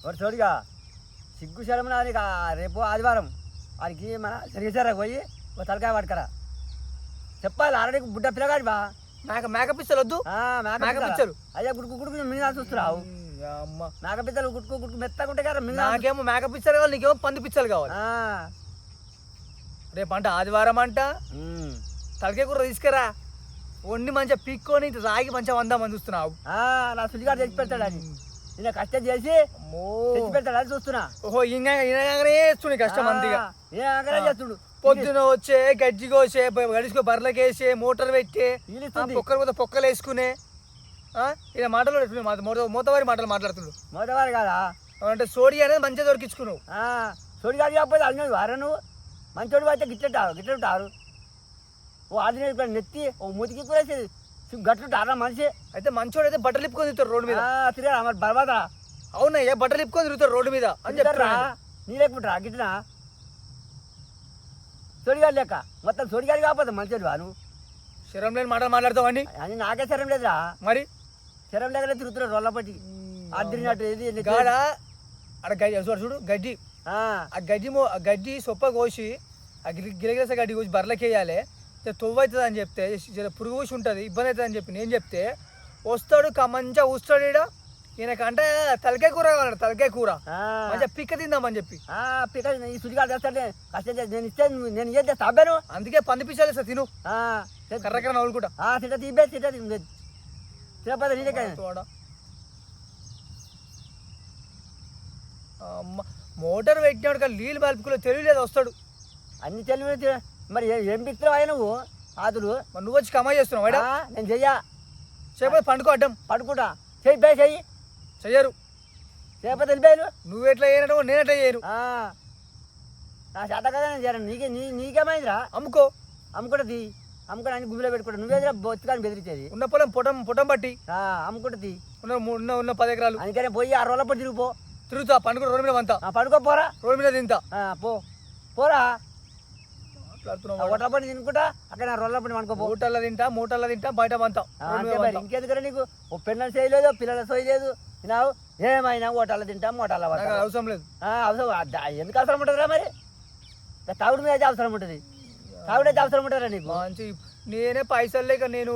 ఒకటి తోడుగా సిగ్గు శరమన రేపు ఆదివారం వాడికి మన సరిగేసారా పోయి ఒక తలకాయ పట్టుకరా చెప్పాలి ఆల్రెడీ బుడ్డ పిల్లగాడి బా మేకపిచ్చలు వద్దు మేకపిచ్చలు అయ్యా గుడుకు గుడుకు మింగా చూస్తున్నావు మేకపిచ్చలు గుడుకు గుడుకు మెత్తగా ఉంటాయి కదా నాకేమో మేకపిచ్చలు కావాలి నీకేమో పంది పిచ్చలు కావాలి రేపు అంట ఆదివారం అంట తలకాయ కూర తీసుకురా వండి మంచిగా పీక్కొని రాగి మంచిగా వందామని చూస్తున్నావు నా సుడిగాడు తెచ్చి పెడతాడు అని నేను కష్టం చేసి తెచ్చి పెడతాడు అని చూస్తున్నా ఓహో ఇంగానే చేస్తుండే కష్టం అంతగా చేస్తుడు పొద్దున వచ్చే గజ్జి కోసే గడిచుకో బర్రెలకేసే మోటార్ పెట్టి పొక్కలు పోతే పొక్కలు వేసుకునే ఇలా మాటలు మూతవారి మాటలు మాట్లాడుతుండు మూతవారి కాదా అంటే సోడి అనేది మంచిగా దొరికించుకున్నావు సోడిగాడు కాకపోతే అన్నది వారా నువ్వు మంచోడు అయితే గిట్లుంటారు ఓ ఆదిన నెత్తి ఓ మూతికి కూడా గట్లుంటారా మనిషి అయితే మంచోడు అయితే బట్టలు ఇప్పుకొని తిరుగుతారు రోడ్డు మీద తిరగా మరి బర్బాదా అవునయ్యా బట్టలు ఇప్పుకొని తిరుగుతారు రోడ్డు మీద అని చెప్తారా నీ లేకుంటారా గిట్లా సోడిగాడు లెక్క మొత్తం సోడిగాడు కాకపోతే మంచోడు వాను శరం లేని మాటలు మాట్లాడతావు అని అని నాకే శరం లేదురా మరి శరం లేకనే తిరుగుతున్నారు రోళ్ళపట్టి అద్దరినట్టు ఏది అక్కడ గడ్డి చూడు గడ్డి ఆ గడ్డి సొప్ప కోసి ఆ గిలగిలస గడ్డి కోసి బర్రెలకి వేయాలి తొవ్వు అవుతుంది అని చెప్తే పురుగు పూసి ఉంటుంది ఇబ్బంది అవుతుంది అని చెప్పి నేను చెప్తే వస్తాడు మంచిగా ఊస్తాడు ఈడ ఈయనకంటే తలకాయ కూర కావాలి తలకాయ కూర మంచిగా పిక్క తిందామని చెప్పి పిక్క ఈ సుడిగా చేస్తాడే కష్టం నేను ఇస్తే నేను ఏం చేస్తా అబ్బాను అందుకే పంది పిచ్చాలి సార్ తిను కర్రకర నవ్వులుకుంటా తింటా తీపే తింటా తినపోతే నీదే మోటార్ పెట్టినాడు కానీ నీళ్ళు బల్పుకులో తెలియలేదు వస్తాడు అన్ని తెలివి మరి ఏం పిక్తున్నావు ఆయన నువ్వు ఆదులు మరి నువ్వు వచ్చి కమాయి చేస్తున్నావు నేను చెయ్యా చేయకపోతే పండుకో అడ్డం పడుకుంటా చెయ్యి చెయ్యరు చేయకపోతే వెళ్ళిపోయాను నువ్వు ఎట్లా చేయనటో నేను ఎట్లా చేయను నా చేత కదా నేను నీకేమైందిరా అమ్ముకుంటది అమ్ముకొని అన్ని గుమ్మిలో పెట్టుకుంటా నువ్వేదిరా బొత్తుకాని బెదిరించేది ఉన్న పొలం పొటం బట్టి అమ్ముకుంటది ఉన్న 10 ఎకరాలు అందుకనే పోయి 6 రోజుల పడి తిరుగుతా పండుగ రోడ్డు మీద అంతా పడుకో పోరా రోడ్డు మీద తింటా పోరా ఓట్ల పడి తినుకుంటా అక్కడ రోడ్ల పడి అనుకోపో మూటల్లో తింటా బయట అంతా ఇంకెందుకరా నీకు ఓ పిల్లల చేయలేదు పిల్లల చేయలేదు తినావు ఏమైనా ఓటాల తింటా మోటాల అవసరం లేదు అవసరం ఎందుకు అవసరం ఉంటుందిరా మరి తాగుడు మీద అవసరం ఉంటుంది తాగుడైతే అవసరం ఉంటుందిరా నీకు మంచి నేనే పైసలు లేక నేను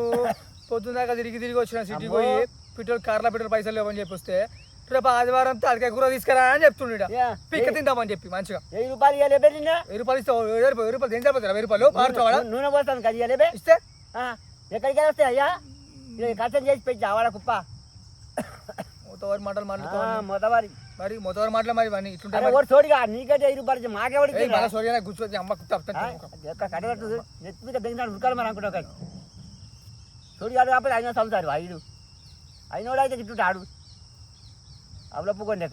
పొద్దున్నాక తిరిగి వచ్చిన సిటీకి పోయి కార్ల పెట్రోల్ పైసలు లేవని చెప్పి వస్తే రేపు ఆదివారం తలకాయ కూర తీసుకురా అని చెప్తుండే పిక్క తిందామని చెప్పి మంచిగా 1000 రూపాయలు ఇవ్వాలి 1000 రూపాయలు ఇస్తావు 1000 రూపాయలు ఏం సరిపోతారా 1000 రూపాయలు మారుతావా నూనె పోస్తాను కదా ఇస్తే ఎక్కడికి వస్తాయి అయ్యా కష్టం చేసి పెట్టి ఆవాడ కుప్ప మొత్తవారి మాటలు మాట్లాడుతావు మొదవారి మరి మొత్తవారి మాటలు మరి ఇవన్నీ ఇట్లుంటే తోడిగా నీకంటే 5 రూపాయలు మాకెవడికి కూర్చొని అమ్మ కట్టగట్టు నెత్తి మీద బెంగాడు ఉరకాలి మరి అనుకుంటావు కానీ తోడిగాడు కాకపోతే అయినా చదువుతారు అయినోడు అయితే ఇట్టుంటాడు అవలప్పుకోండి